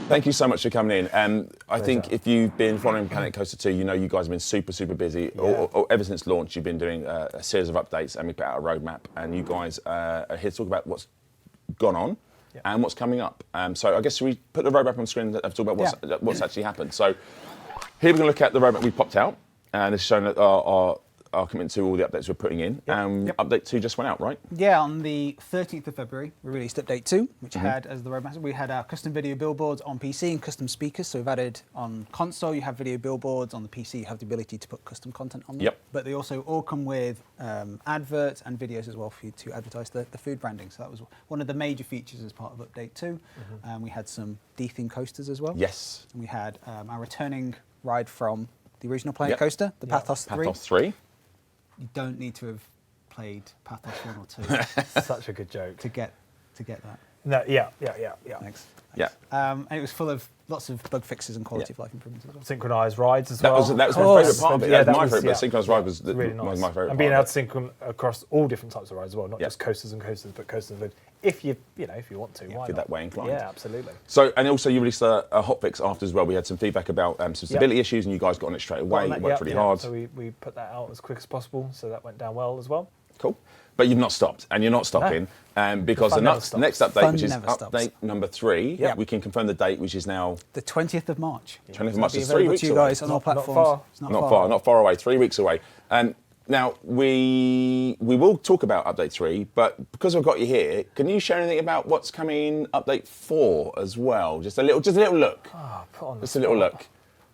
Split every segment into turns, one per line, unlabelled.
Thank you so much for coming in. I think if you've been following Planet Coaster 2, you know you guys have been super, super busy. Ever since launch, you've been doing a series of updates, and we put out a roadmap, and you guys are here to talk about what's gone on and what's coming up. So I guess we put the roadmap on the screen and talk about what's actually happened. So here we're going to look at the roadmap we popped out, and it's showing that our commitment to all the updates we're putting in. Update 2 just went out, right?
Yeah, on the 13th of February, we released Update 2, which had, as the roadmap, we had our custom video billboards on PC and custom speakers. So we've added on console, you have video billboards. On the PC, you have the ability to put custom content on them. But they also all come with adverts and videos as well for you to advertise the food branding. So that was one of the major features as part of Update 2. We had some D-theme coasters as well.
Yes.
And we had our returning ride from the original Planet Coaster, the Pathos 3.
Pathos 3.
You don't need to have played Pathos 1 or 2.
Such a good joke.
To get that.
No, yeah.
Thanks.
Yeah.
And it was full of lots of bug fixes and quality of life improvements as well.
Synchronised rides as well.
That was my favourite part of it.
Yeah,
that was my favourite, but synchronised ride was
really nice.
my favourite.
And being able to sync them across all different types of rides as well, not just coasters and coasters, but coasters and food. If you want to, why
if
not?
you're that way inclined.
Yeah, absolutely.
So, and also you released a hotfix after as well. We had some feedback about some stability issues, and you guys got on it straight away. It worked really hard.
So we put that out as quick as possible, so that went down well as well.
Cool. But you've not stopped, and you're not stopping, because the next update, which is update number 3, we can confirm the date, which is now
the 20th of March.
20th of March is 3 weeks
to you
away.
guys on all platforms.
Not far away. 3 weeks away. Now we will talk about update 3, but because I've got you here, can you share anything about what's coming update 4 as well? Just a little look. Just a little look.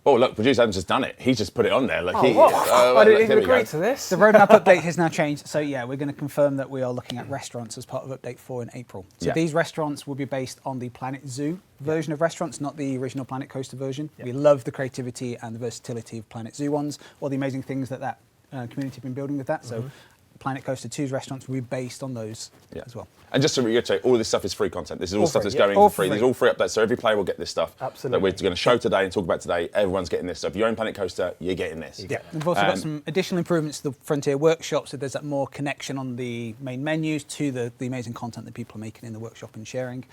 Oh, look, producer Adam's just done it. He's just put it on there. Like
I didn't even agree to this.
The roadmap update has now changed. So yeah, we're going to confirm that we are looking at restaurants as part of update 4 in April. So these restaurants will be based on the Planet Zoo version of restaurants, not the original Planet Coaster version. We love the creativity and the versatility of Planet Zoo ones, all the amazing things that community have been building with that. So Planet Coaster 2's restaurants will be based on those as well.
And just to reiterate, all this stuff is free content. This is all stuff that's going for free. These are all free updates, so every player will get this stuff that we're going to show today and talk about today. Everyone's getting this. So if you own Planet Coaster, you're getting this.
We've also got some additional improvements to the Frontier workshop, so there's that more connection on the main menus to the amazing content that people are making in the workshop and sharing.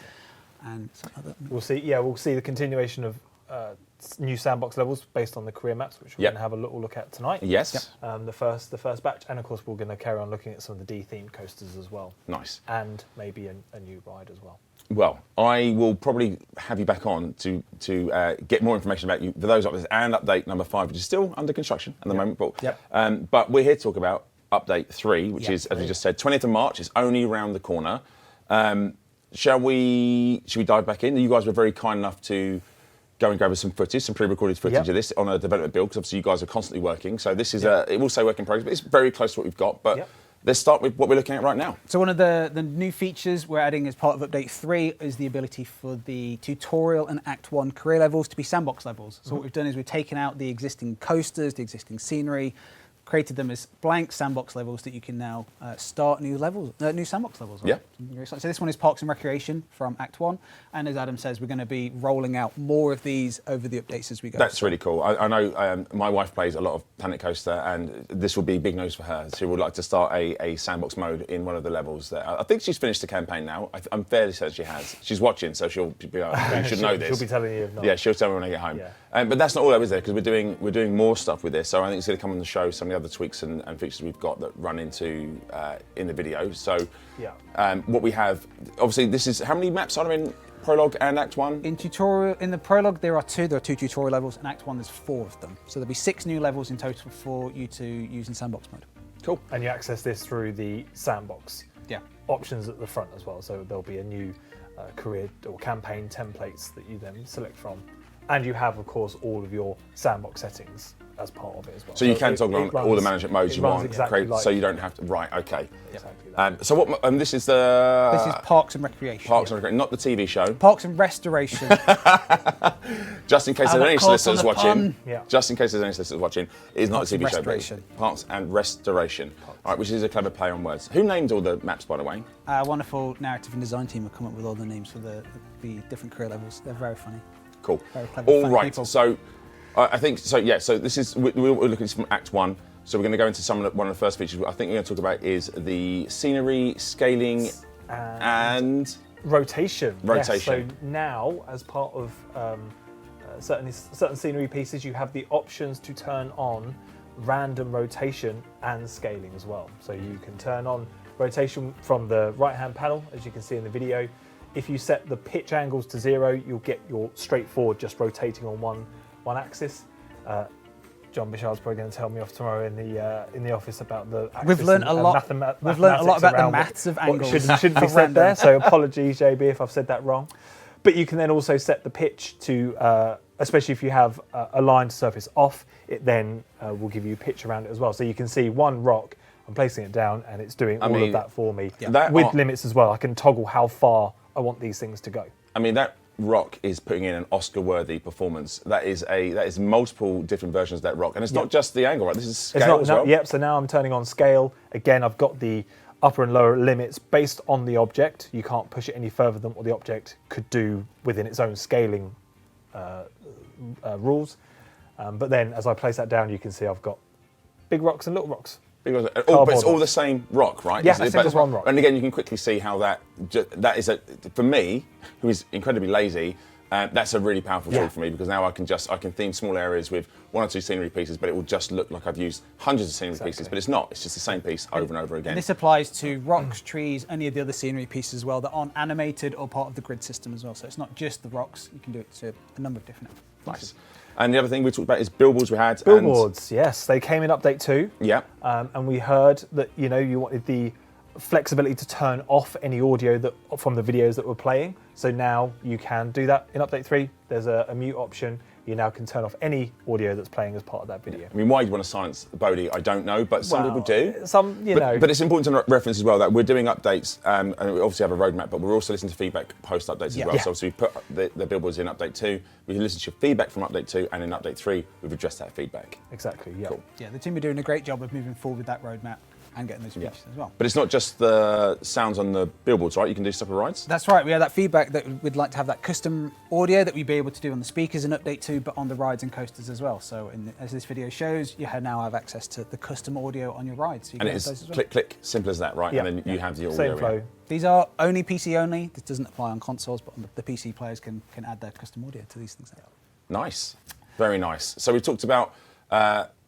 And something like that.
We'll see the continuation of new Sandbox levels based on the career maps, which we're going to have a little look at tonight.
Yes.
The first batch, and of course we're going to carry on looking at some of the D-themed coasters as well.
Nice.
And maybe a new ride as well.
Well, I will probably have you back on to get more information about you for those updates and update number 5, which is still under construction at the moment. But we're here to talk about update 3, which is, as we just said, 20th of March. It's only around the corner. Should we dive back in? You guys were very kind enough to go and grab us some footage, some pre-recorded footage of this on a development build, because obviously you guys are constantly working. So this is it will say work in progress, but it's very close to what we've got. But let's start with what we're looking at right now.
So one of the new features we're adding as part of Update 3 is the ability for the tutorial and Act 1 career levels to be Sandbox levels. So what we've done is we've taken out the existing coasters, the existing scenery, created them as blank Sandbox levels that you can now start new Sandbox levels. Right? So this one is Parks and Recreation from Act 1, and as Adam says, we're going to be rolling out more of these over the updates as we go.
That's really cool. I know my wife plays a lot of Planet Coaster, and this will be big news for her. She would like to start a Sandbox mode in one of the levels there. I think she's finished the campaign now. I'm fairly certain she has. She's watching, so she'll be like, you should know this.
She'll be telling you if not.
Yeah, she'll tell me when I get home. But that's not all there is there, because we're doing more stuff with this. So I think it's going to come on the show, some of the other tweaks and features we've got that run into in the video. So what we have, obviously, this is, how many maps are there in Prologue and Act 1?
In the Prologue, there are two tutorial levels. In Act 1, there's 4 of them. So there'll be 6 new levels in total for you to use in Sandbox mode.
Cool.
And you access this through the Sandbox options at the front as well. So there'll be a new career or campaign templates that you then select from. And you have, of course, all of your Sandbox settings as part of it as well.
So you can toggle on all the management modes you want, so you don't have to. Right, okay.
Exactly.
So what? This is the.
This is Parks and Recreation.
Parks and Recreation, not the TV show.
Parks and Restoration.
Just in case there's any solicitors watching.
Yeah.
Just in case there's any solicitors watching, it is not a TV show.
Restoration.
Parks and Restoration. All right, which is a clever play on words. Who named all the maps, by the way?
Our wonderful narrative and design team have come up with all the names for the different career levels. They're very funny.
Cool.
Very clever,
all
funny
right.
people.
So I think so. Yeah. So this is we're looking at this from Act 1. So we're going to go into one of the first features I think we're going to talk about is the scenery, scaling, and
Rotation.
Rotation.
Yes. So now, as part of certain scenery pieces, you have the options to turn on random rotation and scaling as well. So you can turn on rotation from the right-hand panel, as you can see in the video. If you set the pitch angles to 0, you'll get your straightforward just rotating on one axis. John Bishard's probably going to tell me off tomorrow in the office about the axis.
We've learned a lot. We've learned a lot about the maths of angles.
Shouldn't be said there. So apologies, JB, if I've said that wrong. But you can then also set the pitch to, especially if you have a lined surface off, it then will give you pitch around it as well. So you can see one rock. I'm placing it down, and it's doing all of that for me with limits as well. I can toggle how far I want these things to go.
I mean, that rock is putting in an Oscar-worthy performance. That is multiple different versions of that rock, and it's not just the angle, right? This is scale as well.
Yep. So now I'm turning on scale again. I've got the upper and lower limits based on the object. You can't push it any further than what the object could do within its own scaling rules. But then, as I place that down, you can see I've got big rocks and little rocks.
But it's all the same rock, right?
Yeah, it's just one rock.
And again, you can quickly see how that is for me, who is incredibly lazy. That's a really powerful tool for me, because now I can theme small areas with 1 or 2 scenery pieces, but it will just look like I've used hundreds of scenery pieces, but it's not. It's just the same piece over and over again.
And this applies to rocks, trees, any of the other scenery pieces as well that aren't animated or part of the grid system as well. So it's not just the rocks. You can do it to a number of different pieces.
Nice. And the other thing we talked about is billboards we had.
Billboards, yes. They came in update 2.
Yeah.
And we heard that, you wanted the flexibility to turn off any audio from the videos that we're playing. So now you can do that in update 3. There's a mute option. You now can turn off any audio that's playing as part of that video.
I mean, why you want to silence Bodhi, I don't know, but some people do.
But
it's important to reference as well that we're doing updates, and we obviously have a roadmap, but we're also listening to feedback post updates as well. So obviously we put the billboards in update 2. We can listen to your feedback from update 2, and in update 3, we've addressed that feedback.
Exactly. Yeah.
Cool.
Yeah, the team are doing a great job of moving forward with that roadmap and getting those features as well.
But it's not just the sounds on the billboards, right? You can do stuff with rides?
That's right. We had that feedback that we'd like to have that custom audio that we'd be able to do on the speakers in Update 2, but on the rides and coasters as well. So as this video shows, you now have access to the custom audio on your rides. So you
and it's click, simple as that, right?
Yeah.
And then you have the audio.
Same flow.
These are only PC only. This doesn't apply on consoles, but on the PC players can add their custom audio to these things.
Nice. Very nice. So we talked about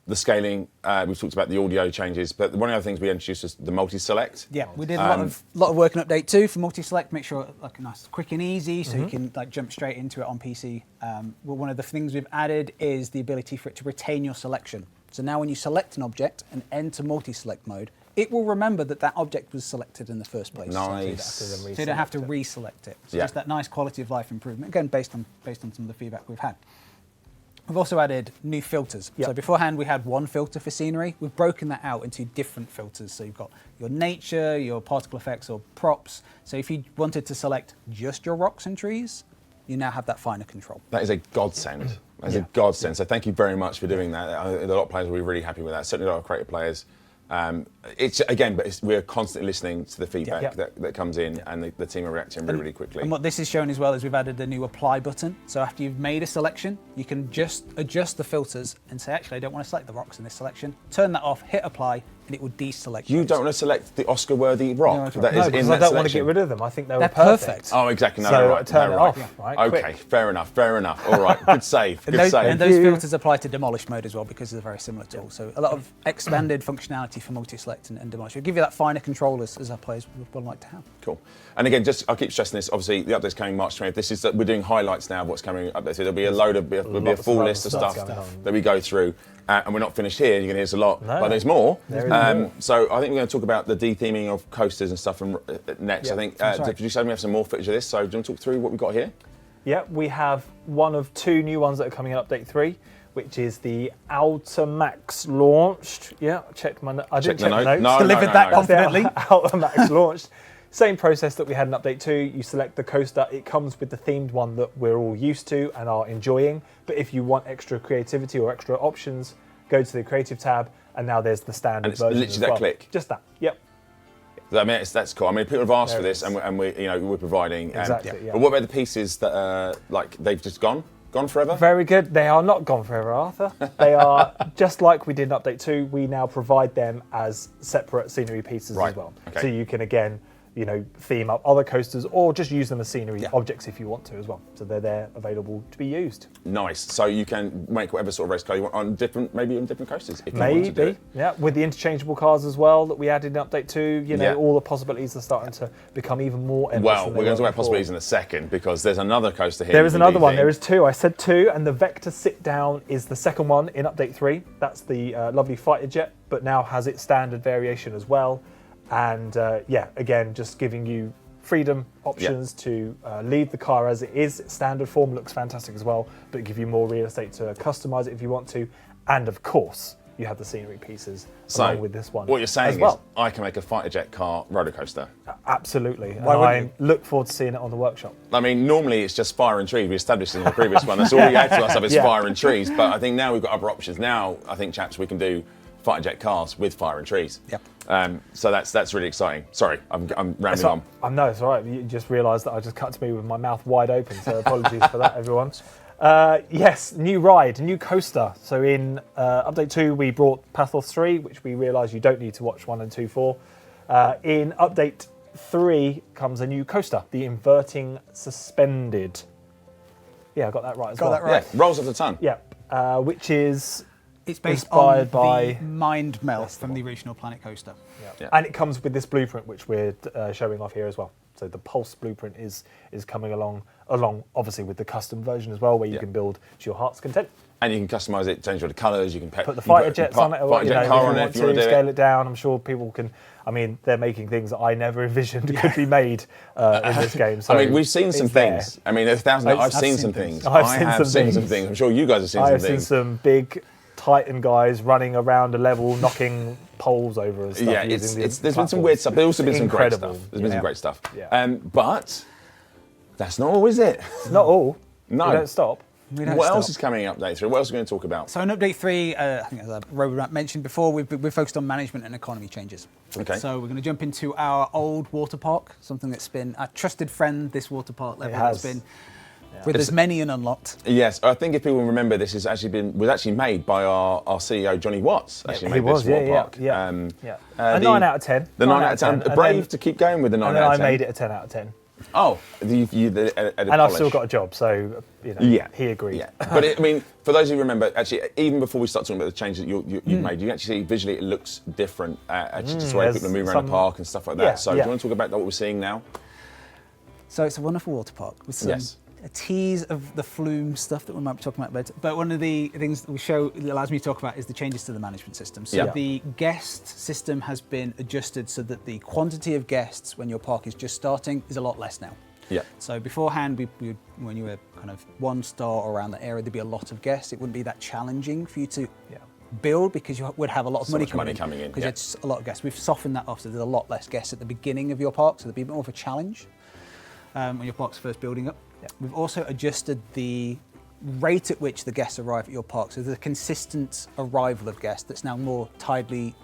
the scaling, we've talked about the audio changes, but one of the other things we introduced was the multi-select.
Yeah, we did a lot of work in Update 2 for multi-select, make sure it's nice, quick and easy, so you can jump straight into it on PC. Well, one of the things we've added is the ability for it to retain your selection. So now when you select an object and enter multi-select mode, it will remember that object was selected in the first place.
Nice.
So you don't have to reselect it. So just that nice quality of life improvement, again, based on some of the feedback we've had. We've also added new filters. So beforehand we had one filter for scenery. We've broken that out into different filters. So you've got your nature, your particle effects or props. So if you wanted to select just your rocks and trees, you now have that finer control.
That is a godsend. That is a godsend. So thank you very much for doing that. A lot of players will be really happy with that. Certainly a lot of creative players. We're constantly listening to the feedback that comes in, and the team are reacting really quickly.
And what this is showing as well is we've added a new apply button. So after you've made a selection, you can just adjust the filters and say, actually, I don't want to select the rocks in this selection. Turn that off, hit apply, and it will deselect.
You don't want to select the Oscar-worthy rock
that is in that selection. I don't want to get rid of them. I think they're perfect.
Oh, exactly. No,
so
right.
turn it off. Right,
okay,
quick.
fair enough. All right, good save.
And those filters apply to demolish mode as well, because it's a very similar tool. So a lot of expanded functionality for multi-select and demolish. It'll give you that finer control as our players would like to have.
Cool. And again, I'll keep stressing this. Obviously, the update's coming March 20th. We're doing highlights now of what's coming up there. So there'll be a full list of stuff that we go through. And we're not finished here. You're going to hear us a lot, but there's more. So I think we're going to talk about the de-theming of coasters and stuff next. I think producer, we have some more footage of this. So do you want to talk through what we've got here?
Yeah, we have one of 2 new ones that are coming in Update 3, which is the Ultimax launched. Yeah, I checked my notes. I didn't check the notes.
No,
delivered that confidently.
Ultimax launched. Same process that we had in Update 2. You select the coaster. It comes with the themed one that we're all used to and are enjoying. But if you want extra creativity or extra options, go to the Creative tab, and now there's the standard version.
And it's literally that click.
Just that. Yep.
I mean, that's cool. I mean, people have asked for this, and we're providing.
Exactly.
But what about the pieces that are they've just gone forever?
Very good. They are not gone forever, Arthur. They are just like we did in Update 2. We now provide them as separate scenery pieces as well.
Okay.
So you can again theme up other coasters or just use them as scenery objects if you want to as well. So they're there available to be used.
Nice. So you can make whatever sort of race car you want on different coasters if you
Maybe,
want to do it.
yeah. With the interchangeable cars as well that we added in Update 2, all the possibilities are starting to become even more endless.
Well, we're going to talk about possibilities in a second because there's another coaster here.
There is another one. There is 2. I said 2, and the Vector Sit Down is the second one in Update 3. That's the lovely fighter jet, but now has its standard variation as well. And again, just giving you freedom options to leave the car as it is. Standard form looks fantastic as well, but give you more real estate to customize it if you want to. And of course, you have the scenery pieces along with this one.
What you're saying is I can make a fighter jet car roller coaster.
Absolutely. I look forward to seeing it on the workshop.
I mean, normally it's just fire and trees. We established in the previous one. That's all we add to us is fire and trees. But I think now we've got other options. Now, I think, chaps, we can do fighter jet cars with fire and trees.
Yep.
So that's really exciting. Sorry, I'm rambling on.
I know, it's all right. You just realised that I just cut to me with my mouth wide open, so apologies for that, everyone. Yes, new ride, new coaster. So in Update 2, we brought Pathos 3, which we realised you don't need to watch 1 and 2 for. In Update 3 comes a new coaster, the Inverting Suspended. Yeah, I got that right as well.
Got that right.
Yeah, rolls off the tongue.
Yeah, which is...
It's based
inspired
by the Mind Melt from the original Planet Coaster.
Yeah. And it comes with this blueprint, which we're showing off here as well. So the Pulse blueprint is coming along obviously with the custom version as well, where you can build to your heart's content.
And you can customise it, change all the colours. You can
put the fighter jets on it, or
fighter jet car on it if you want to
scale it down. I'm sure people can. I mean, they're making things that I never envisioned could be made in this game. So
I mean, we've seen some things. I mean, I've seen some things. I have seen some things. I'm sure you guys have seen some things.
I've seen some big Titan guys running around a level, knocking poles over and stuff.
Yeah, there's been some weird stuff. There's also been some great stuff. There's been some great stuff.
Yeah.
But that's not all, is it?
It's not all.
No.
We don't stop.
What else is coming in Update 3? What else are we going to talk about?
So in Update 3, I think as Robert mentioned before, we're focused on management and economy changes.
Okay.
So we're going to jump into our old water park, something that's been a trusted friend, this water park level that's been with as many and unlocked.
Yes, I think if people remember, this was actually made by our CEO Johnny Watts. Actually made this water park.
A 9 out of 10.
The 9 out of 10. Brave to keep going with the 9 out of 10.
I made it a 10 out of 10.
Oh,
and I've still got a job, so he agreed.
Yeah. But I mean, for those who remember, actually, even before we start talking about the changes that you've made, you can actually see visually it looks different. Actually, just the way people move around the park and stuff like that. So, do you want to talk about what we're seeing now?
So it's a wonderful water park with some a tease of the flume stuff that we might be talking about later. But one of the things that we show that allows me to talk about is the changes to the management system. So the guest system has been adjusted so that the quantity of guests when your park is just starting is a lot less now.
Yeah.
So beforehand, when you were kind of 1 star or around that area, there'd be a lot of guests. It wouldn't be that challenging for you to build because you would have a lot of money coming in. Because it's a lot of guests. We've softened that off so there's a lot less guests at the beginning of your park, so there'd be more of a challenge when your park's first building up. We've also adjusted the rate at which the guests arrive at your park, so there's a consistent arrival of guests that's now more closely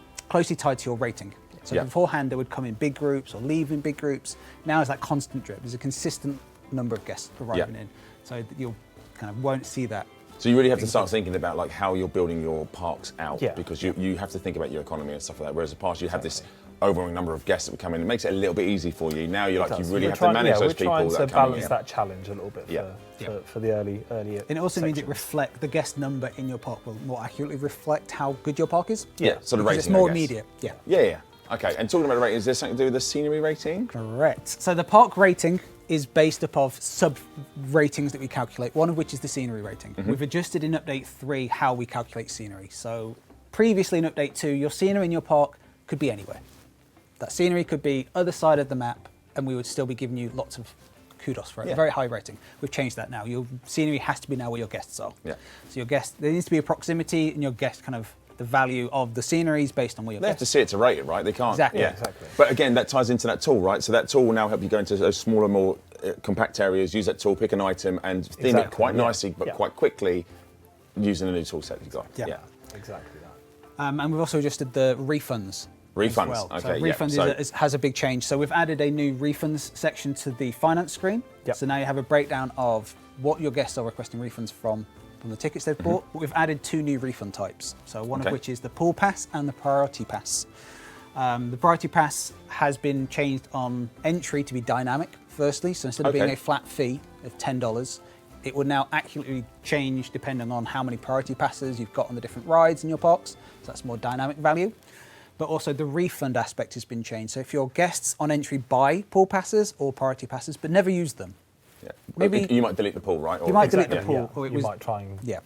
tied to your rating. So beforehand, they would come in big groups or leave in big groups. Now it's that constant drip. There's a consistent number of guests arriving in, so that you'll kind of won't see that.
So you really have to start thinking about like how you're building your parks out, because you have to think about your economy and stuff like that. Whereas in the past, you have this overwhelming number of guests that would come in. It makes it a little bit easy for you. Now you really have to manage those people that are coming in.
We're trying to balance that challenge a little bit for the early. And
it also means the guest number in your park will more accurately reflect how good your park is.
Yeah, sort of rating.
It's more immediate.
Yeah. Okay, and talking about the rating, is there something to do with the scenery rating?
Correct. So the park rating is based upon sub-ratings that we calculate, one of which is the scenery rating. We've adjusted in Update 3 how we calculate scenery. So previously in Update 2, your scenery in your park could be anywhere. That scenery could be other side of the map, and we would still be giving you lots of kudos for it, a very high rating. We've changed that now. Your scenery has to be now where your guests are. Yeah. So there needs to be a proximity, and your guest kind of the value of the scenery is based on where you're
They have to see it to rate it, right? They can't.
Exactly.
Yeah, exactly. But again, that ties into that tool, right? So that tool will now help you go into those smaller, more compact areas, use that tool, pick an item, and theme it quite nicely, but quite quickly, using the new tool set you've got.
Yeah,
exactly that.
And we've also adjusted the refunds.
Refunds,
well.
okay.
So refunds has a big change. So we've added a new refunds section to the finance screen. So now you have a breakdown of what your guests are requesting refunds from the tickets they've bought. But we've added 2 new refund types. So one of which is the pool pass and the priority pass. The priority pass has been changed on entry to be dynamic, firstly. So instead of being a flat fee of $10, it will now accurately change depending on how many priority passes you've got on the different rides in your parks. So that's more dynamic value. But also the refund aspect has been changed. So if your guests on entry buy pool passes or priority passes, but never use them.
Yeah. Maybe you might delete the pool, right?
You might delete the pool. Or
you might try and...
Yeah.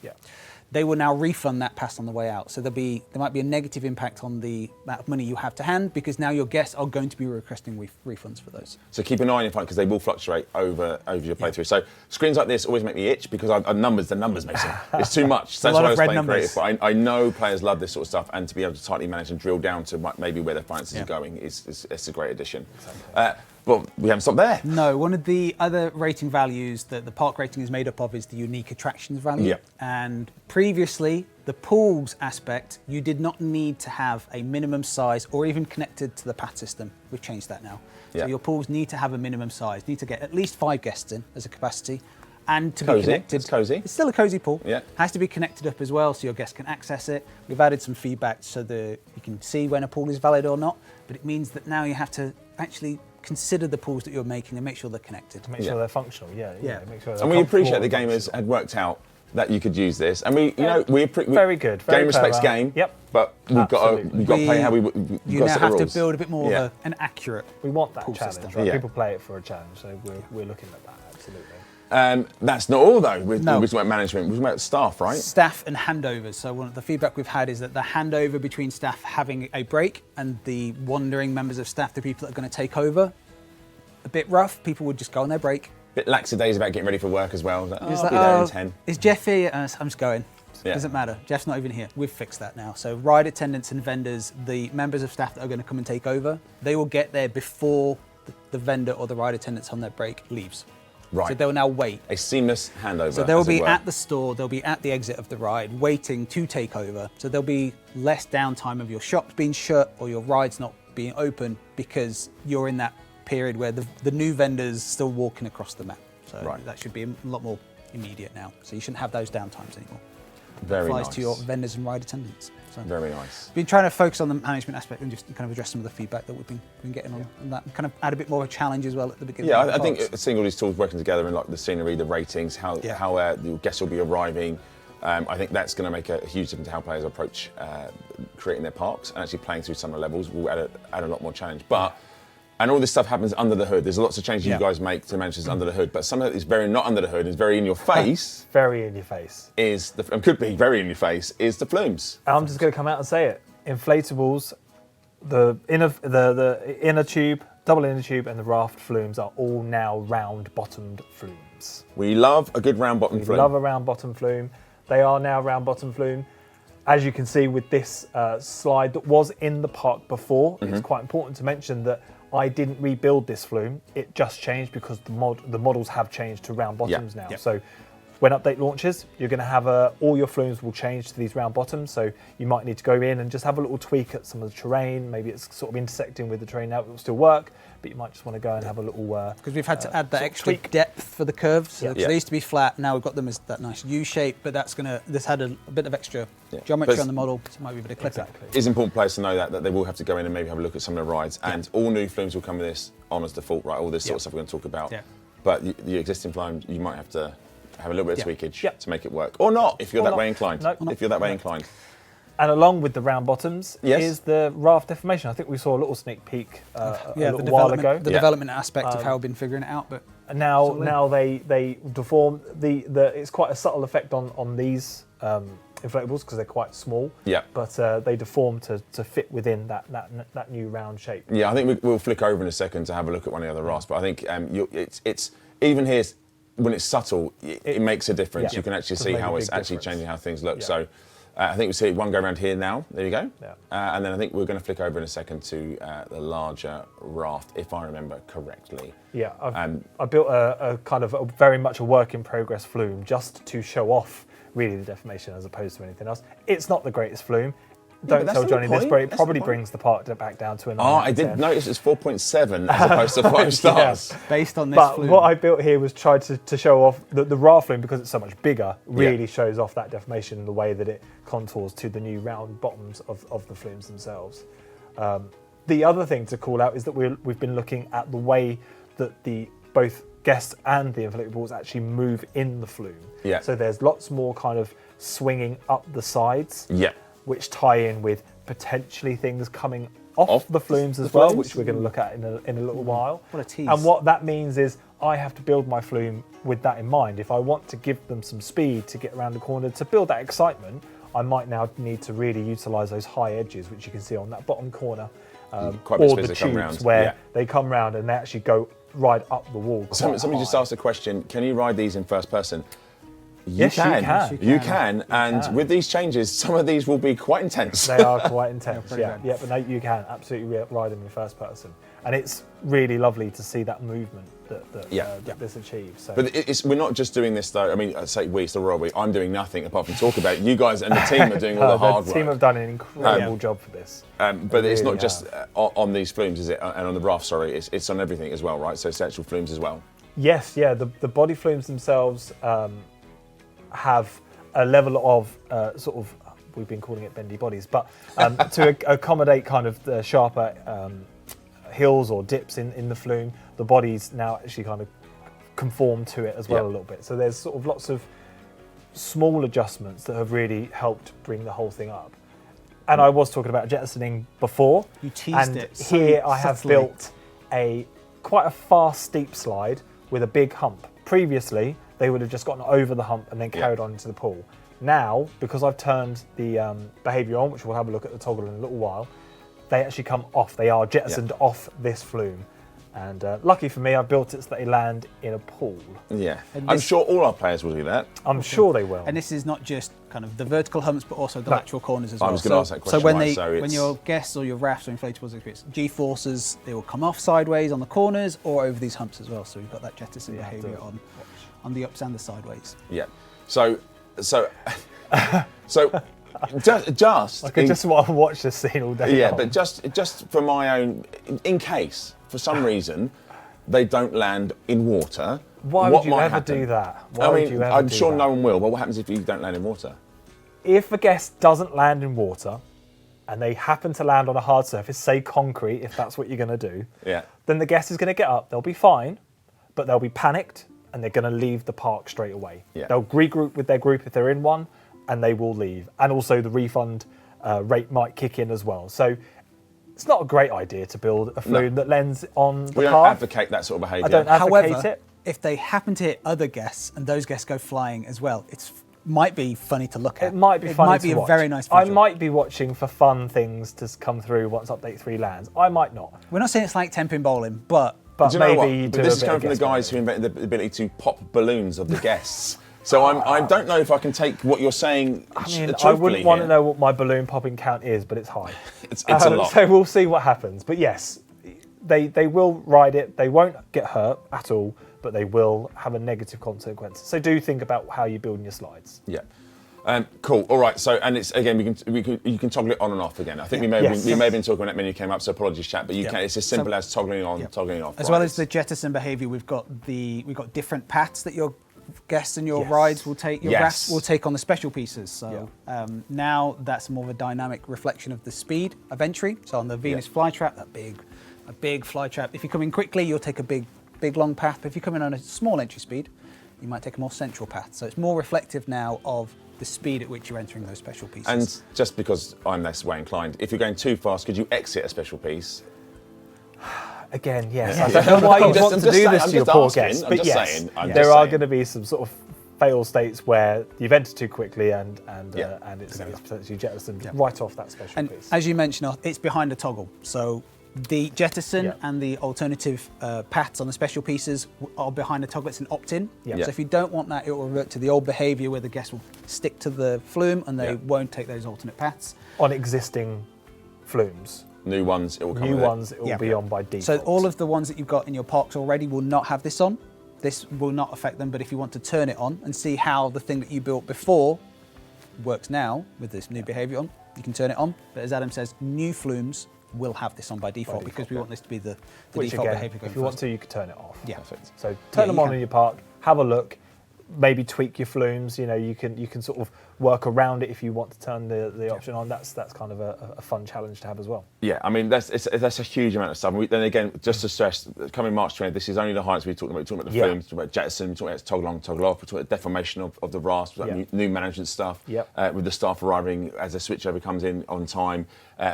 They will now refund that pass on the way out. So there might be a negative impact on the amount of money you have to hand because now your guests are going to be requesting refunds for those.
So keep an eye on your phone because they will fluctuate over your playthrough. So screens like this always make me itch because the numbers, Mason. It's too much. So that's why I was playing creative. But I know players love this sort of stuff, and to be able to tightly manage and drill down to maybe where their finances are going is a great addition. Exactly. But we haven't stopped there.
No, one of the other rating values that the park rating is made up of is the unique attractions value.
Yeah.
And previously, the pools aspect, you did not need to have a minimum size or even connected to the path system. We've changed that now. So your pools need to have a minimum size, need to get at least 5 guests in as a capacity. And to be connected.
It's cozy.
It's still a cozy pool.
Yeah.
Has to be connected up as well so your guests can access it. We've added some feedback so that you can see when a pool is valid or not. But it means that now you have to actually consider the pools that you're making and make sure they're connected.
To make sure they're functional, make sure
and we appreciate the gamers had worked out that you could use this, and we
very good. Very
game respects
clever.
game.
Yep.
But we've got to play how we.
You now have to build a bit more of an accurate.
We want that
pool
challenge,
system.
right?
Yeah.
People play it for a challenge, so we're looking at that absolutely.
That's not all though. We're talking about management. We're talking about staff, right?
Staff and handovers. So one of the feedback we've had is that the handover between staff having a break and the wandering members of staff, the people that are going to take over, a bit rough. People would just go on their break.
Bit lackadays about getting ready for work as well. I'll be there in 10.
Is Jeff here? I'm just going.
Yeah.
Doesn't matter. Jeff's not even here. We've fixed that now. So ride attendants and vendors, the members of staff that are going to come and take over, they will get there before the vendor or the ride attendants on their break leaves.
Right.
So they will now wait.
A seamless handover.
So they'll be at the store, they'll be at the exit of the ride, waiting to take over. So there'll be less downtime of your shops being shut or your rides not being open because you're in that period where the new vendors still walking across the map. So that should be a lot more immediate now. So you shouldn't have those downtimes anymore.
Very
applies
nice.
to your vendors and ride attendants. So
very nice.
Been trying to focus on the management aspect and just kind of address some of the feedback that we've been getting on that, and kind of add a bit more of a challenge as well at the beginning.
Yeah, I think seeing all these tools working together and like the scenery, the ratings, how the guests will be arriving. I think that's going to make a huge difference to how players approach creating their parks and actually playing through some of the levels will add a lot more challenge. But and all this stuff happens under the hood. There's lots of changes you guys make to manage this under the hood, but some of it is very not under the hood. It's very in your face.
Very in your face.
And could be very in your face. Is the flumes.
I'm just going to come out and say it. Inflatables, the inner tube, double inner tube, and the raft flumes are all now round-bottomed flumes.
We love a good round-bottom flume.
We love a round-bottom flume. They are now round-bottom flume. As you can see with this slide that was in the park before, it's quite important to mention that I didn't rebuild this flume. It just changed because the models have changed to round bottoms now. So when update launches, you're going to have all your flumes will change to these round bottoms. So you might need to go in and just have a little tweak at some of the terrain. Maybe it's sort of intersecting with the terrain now. It will still work, but you might just want to go and have a little
because we've had to add that extra depth for the curves. So they used to be flat. Now we've got them as that nice U shape, but this had a bit of extra geometry on the model. So it might be a bit of clipping.
It's important players to know that they will have to go in and maybe have a look at some of the rides, and all new flumes will come with this on as default, right? All this sort of stuff we're going to talk about. But the existing flume, you might have to have a little bit of tweakage to make it work, or not if you're that way inclined. If you're that way inclined.
And along with the round bottoms is the Raft Deformation. I think we saw a little sneak peek a little while ago.
The development aspect of how we've been figuring it out, but
now they deform it's quite a subtle effect on these inflatables because they're quite small.
Yeah.
But they deform to fit within that new round shape.
Yeah, I think we'll flick over in a second to have a look at one of the other rafts. But I think it's even here when it's subtle, it makes a difference. You can actually see how it's actually changing how things look. So. I think we see one go around here now. There you go. Yeah. And then I think we're going to flick over in a second to the larger raft, if I remember correctly.
Yeah, I built a kind of very much a work in progress flume just to show off really the deformation as opposed to anything else. It's not the greatest flume. Don't tell Johnny this, but it probably brings the park back down to a 9
I did notice it's 4.7 as opposed to 5 stars.
Based on this
flume. What I built here was tried to show off the raft flume because it's so much bigger, really shows off that deformation in the way that it contours to the new round bottoms of the flumes themselves. The other thing to call out is that we've been looking at the way that both guests and the inflatables actually move in the flume.
Yeah.
So there's lots more kind of swinging up the sides, which tie in with potentially things coming off the flumes as well, which we're going to look at in a little while.
What a tease.
And what that means is I have to build my flume with that in mind. If I want to give them some speed to get around the corner, to build that excitement, I might now need to really utilise those high edges, which you can see on that bottom corner, or the tubes where they come round and they actually go right up the wall.
Somebody just asked a question, can you ride these in first person?
Yes,
you can. And with these changes, some of these will be quite intense.
They are quite intense, but no, you can absolutely ride them in first person. And it's really lovely to see that movement that this achieves. So.
But we're not just doing this though. I mean, I say we, it's the Royal We. I'm doing nothing apart from talk about it. You guys and the team are doing all the hard work.
The team have done an incredible job for this.
But it's not just on these flumes, is it? And on the raft, sorry. It's on everything as well, right? So it's actual flumes as well.
Yes, yeah. The body flumes themselves have a level of sort of, we've been calling it bendy bodies, but to accommodate kind of the sharper hills or dips in the flume, the bodies now actually kind of conform to it as well a little bit. So there's sort of lots of small adjustments that have really helped bring the whole thing up. And I was talking about jettisoning before.
You teased it.
And here I have built quite a fast steep slide with a big hump. Previously, they would have just gotten over the hump and then carried on into the pool. Now, because I've turned the behaviour on, which we'll have a look at the toggle in a little while, they actually come off. They are jettisoned off this flume. And lucky for me, I've built it so that they land in a pool.
Yeah, I'm sure all our players will do that.
I'm sure they will.
And this is not just kind of the vertical humps, but also the lateral corners as well.
I was going to ask that question.
So when your guests or your rafts or inflatables experience G-forces, they will come off sideways on the corners or over these humps as well. So we've got that jettison behaviour on the ups and the sideways.
Yeah. So just
I could just want to watch this scene all day.
Yeah,
long.
but just for my own, in case for some reason they don't land in water.
Why would you ever do that?
I'm sure no one will. But what happens if you don't land in water?
If a guest doesn't land in water, and they happen to land on a hard surface, say concrete, if that's what you're going to do, then the guest is going to get up. They'll be fine, but they'll be panicked and they're going to leave the park straight away. Yeah. They'll regroup with their group if they're in one, and they will leave. And also the refund rate might kick in as well. So it's not a great idea to build a flume that lands on the
We don't advocate that sort of behaviour.
I don't advocate
However,
it.
If they happen to hit other guests and those guests go flying as well, might be funny to look at.
It might be funny
It might be
to
a
watch.
very nice
I
visual.
might be watching for fun things to come through once Update 3 lands. I might not.
We're not saying it's like 10-pin bowling, but
do you know what?
maybe
This is coming from the guys who invented the ability to pop balloons of the guests. So I don't know if I can take what you're saying.
I wouldn't want to know what my balloon popping count is, but it's high.
It's a lot.
So we'll see what happens. But yes, they will ride it. They won't get hurt at all, but they will have a negative consequence. So do think about how you're building your slides.
Yeah. Cool. All right. So, and it's again, you can toggle it on and off again. I think we may have been talking when that menu came up. So apologies, chat, but you can. It's as simple as toggling on, toggling off.
As well as the jettison behaviour, we've got different paths that your guests and your rides will take. Your rafts will take on the special pieces. So now that's more of a dynamic reflection of the speed of entry. So on the Venus flytrap, a big flytrap. If you come in quickly, you'll take a big long path. But if you come in on a small entry speed, you might take a more central path. So it's more reflective now of the speed at which you're entering those special pieces.
And just because I'm this way inclined, if you're going too fast, could you exit a special piece?
Again, yes. I don't know why you want to do this to your poor guests, but yes, there are going to be some sort of fail states where you've entered too quickly and it's potentially jettisoned right off that special piece.
As you mentioned, it's behind a toggle. So the jettison and the alternative paths on the special pieces are behind the toggle. It's an opt-in. So if you don't want that, it will revert to the old behaviour where the guests will stick to the flume and they won't take those alternate paths.
On existing flumes.
New ones, it will come.
New ones, it will be on by default.
So all of the ones that you've got in your parks already will not have this on. This will not affect them, but if you want to turn it on and see how the thing that you built before works now with this new behaviour on, you can turn it on. But as Adam says, new flumes will have this on by default because we want this to be the default behaviour going
If you want to, you can turn it off.
Yeah.
Perfect. So turn them on in your park, have a look. maybe tweak your flumes. You know, you can sort of work around it if you want to turn the option on. That's kind of a fun challenge to have as well.
Yeah, I mean that's a huge amount of stuff. And then again, just to stress, coming March 20th, this is only the highlights we're talking about. We're talking about the flumes, we're talking about Jettisoning, we're talking about toggle on, toggle off, we're talking about deformation of the Raft, new management stuff. With the staff arriving as a switchover comes in on time,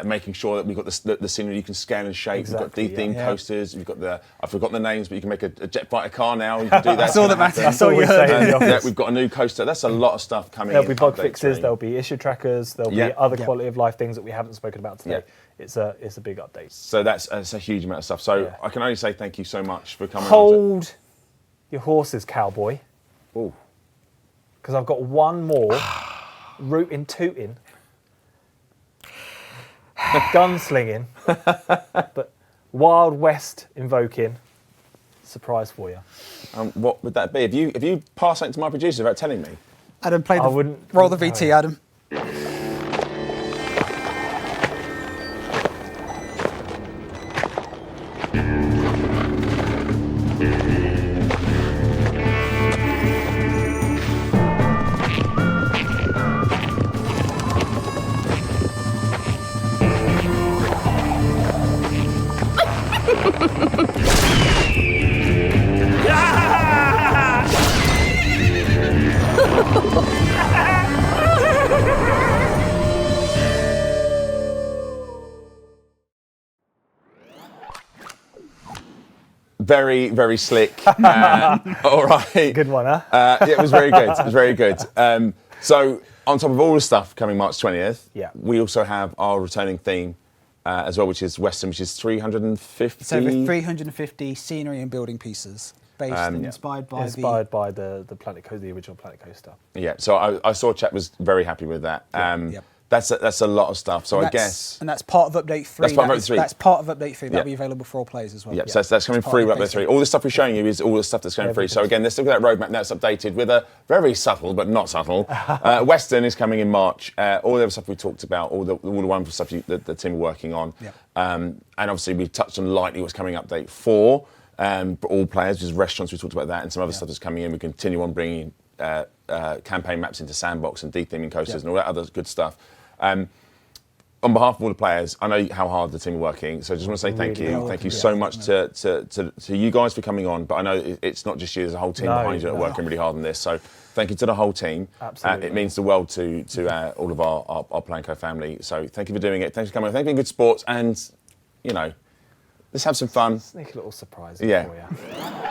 making sure that we've got the scenery you can scan and shape.
Exactly,
we've got de-themed coasters. We've got I've forgotten the names, but you can make a jet fighter car now. You can do that.
That's all that matters.
That's all we say in the office.
Yeah, we've got a new coaster. That's a lot of stuff coming.
There'll be bug
update
fixes.
3.
There'll be issue trackers. There'll be other quality of life things that we haven't spoken about today. It's a big update.
So that's a huge amount of stuff. So I can only say thank you so much for coming.
Hold your horses, cowboy.
Oh,
because I've got one more rootin' tootin', gunslinging, but Wild West invoking surprise for you.
what would that be? If you pass something to my producer without telling me?
Adam,
wouldn't
roll the VT, Adam.
Very, very slick. All right.
Good one, huh?
Yeah, it was very good. It was very good. So on top of all the stuff coming March 20th, we also have our returning theme as well, which is Western, which is 350.
It's over 350 scenery and building pieces, based and inspired by
the Planet Coaster, the original Planet Coaster.
Yeah. So I saw chat was very happy with that. That's a lot of stuff. So I guess.
And that's part of update 3. That's part of update 3. That'll be available for all players as well.
Yeah, so that's coming free with update 3. All the stuff we're showing you is all the stuff that's going free. So again, let's look at that roadmap that's updated with a very subtle but not subtle. Western is coming in March. All the other stuff we talked about, all the wonderful stuff the team are working on. And obviously we touched on lightly what's coming update 4 for all players, which is restaurants. We talked about that, and some other stuff that's coming in. We continue on bringing campaign maps into Sandbox and de-theming coasters and all that other good stuff. On behalf of all the players, I know how hard the team are working, so I just want to say thank you. Thank you so much to you guys for coming on, but I know it's not just you, there's a whole team behind you that are working really hard on this, so thank you to the whole team.
Absolutely.
It means the world to all of our Planco family, so thank you for doing it. Thanks for coming. Thank you for being good sports, and, you know, let's have some fun.
Sneak a little surprise for you.